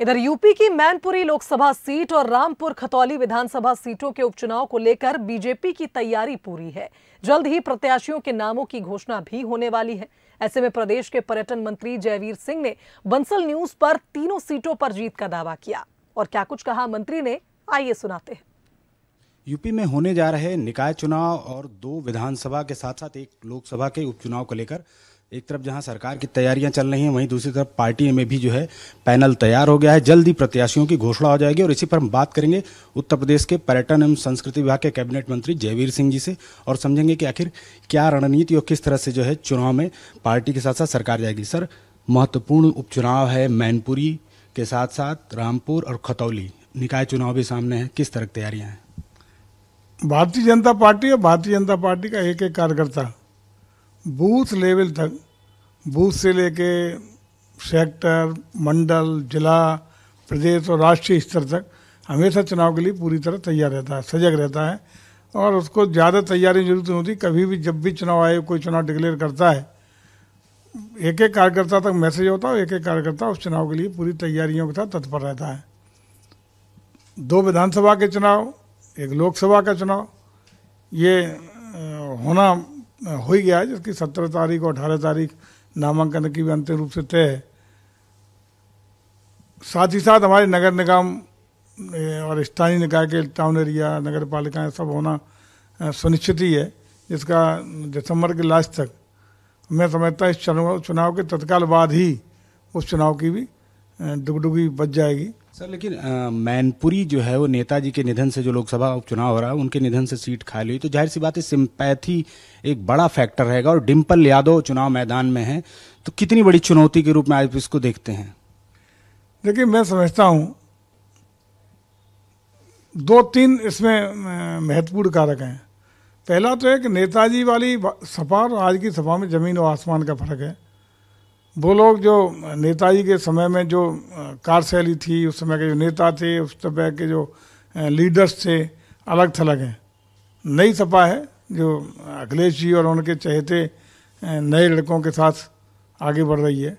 इधर यूपी की मैनपुरी लोकसभा सीट और रामपुर खतौली विधानसभा सीटों के उपचुनाव को लेकर बीजेपी की तैयारी पूरी है। जल्द ही प्रत्याशियों के नामों की घोषणा भी होने वाली है। ऐसे में प्रदेश के पर्यटन मंत्री जयवीर सिंह ने बंसल न्यूज पर तीनों सीटों पर जीत का दावा किया। और क्या कुछ कहा मंत्री ने, आइए सुनाते हैं। यूपी में होने जा रहे निकाय चुनाव और 2 विधानसभा के साथ साथ 1 लोकसभा के उपचुनाव को लेकर एक तरफ जहां सरकार की तैयारियां चल रही हैं, वहीं दूसरी तरफ पार्टी में भी जो है पैनल तैयार हो गया है। जल्द ही प्रत्याशियों की घोषणा हो जाएगी और इसी पर हम बात करेंगे उत्तर प्रदेश के पर्यटन एवं संस्कृति विभाग के कैबिनेट मंत्री जयवीर सिंह जी से और समझेंगे कि आखिर क्या रणनीति और किस तरह से जो है चुनाव में पार्टी के साथ साथ सरकार जाएगी। सर, महत्वपूर्ण उपचुनाव है, मैनपुरी के साथ साथ रामपुर और खतौली निकाय चुनाव भी सामने है, किस तरह की तैयारियां हैं? भारतीय जनता पार्टी और भारतीय जनता पार्टी का एक एक कार्यकर्ता बूथ लेवल तक, बूथ से लेके सेक्टर, मंडल, जिला, प्रदेश और राष्ट्रीय स्तर तक हमेशा चुनाव के लिए पूरी तरह तैयार रहता है, सजग रहता है और उसको ज़्यादा तैयारी की जरूरत नहीं होती। कभी भी जब भी चुनाव आयोग कोई चुनाव डिक्लेयर करता है, एक एक कार्यकर्ता तक मैसेज होता है, एक एक कार्यकर्ता उस चुनाव के लिए पूरी तैयारियों के साथ तत्पर रहता है। 2 विधानसभा के चुनाव, 1 लोकसभा का चुनाव, ये होना हो ही गया है, जिसकी 17 तारीख और 18 तारीख नामांकन की भी अंतिम रूप से तय है। साथ ही साथ हमारे नगर निगम और स्थानीय निकाय के टाउन एरिया, नगर पालिकाएँ सब होना सुनिश्चित ही है, जिसका दिसंबर के लास्ट तक मैं समझता इस चुनाव के तत्काल बाद ही उस चुनाव की भी डुगडुगी बच जाएगी। सर, लेकिन मैनपुरी जो है वो नेताजी के निधन से जो लोकसभा उपचुनाव हो रहा है, उनके निधन से सीट खाली हुई, तो जाहिर सी बात है सिंपैथी एक बड़ा फैक्टर रहेगा और डिम्पल यादव चुनाव मैदान में है, तो कितनी बड़ी चुनौती के रूप में आप इसको देखते हैं? देखिए, मैं समझता हूँ 2-3 इसमें महत्वपूर्ण कारक हैं। पहला तो है कि नेताजी वाली सपा और आज की सपा में जमीन और आसमान का फर्क है। वो लोग जो नेताजी के समय में जो कार्यशैली थी, उस समय के जो नेता थे, उस समय के जो लीडर्स थे, अलग थलग हैं। नई सपा है जो अखिलेश जी और उनके चहेते नए लड़कों के साथ आगे बढ़ रही है।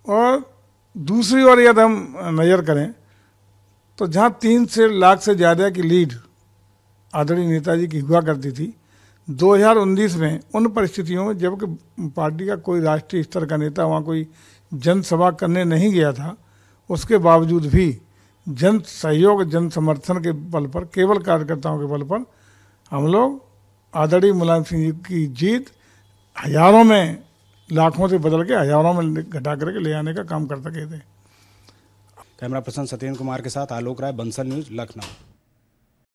और दूसरी ओर यदि हम नज़र करें तो जहाँ 3 लाख से ज़्यादा की लीड आदरणीय नेताजी की हुआ करती थी, 2019 में उन परिस्थितियों में जबकि पार्टी का कोई राष्ट्रीय स्तर का नेता वहाँ कोई जनसभा करने नहीं गया था, उसके बावजूद भी जन सहयोग, जन समर्थन के बल पर, केवल कार्यकर्ताओं के बल पर हम लोग आदरणीय मुलायम सिंह जी की जीत हजारों में, लाखों से बदल के हजारों में घटा करके ले आने का काम कर सके थे। कैमरा पर्सन सत्येंद्र कुमार के साथ आलोक राय, बंसल न्यूज, लखनऊ।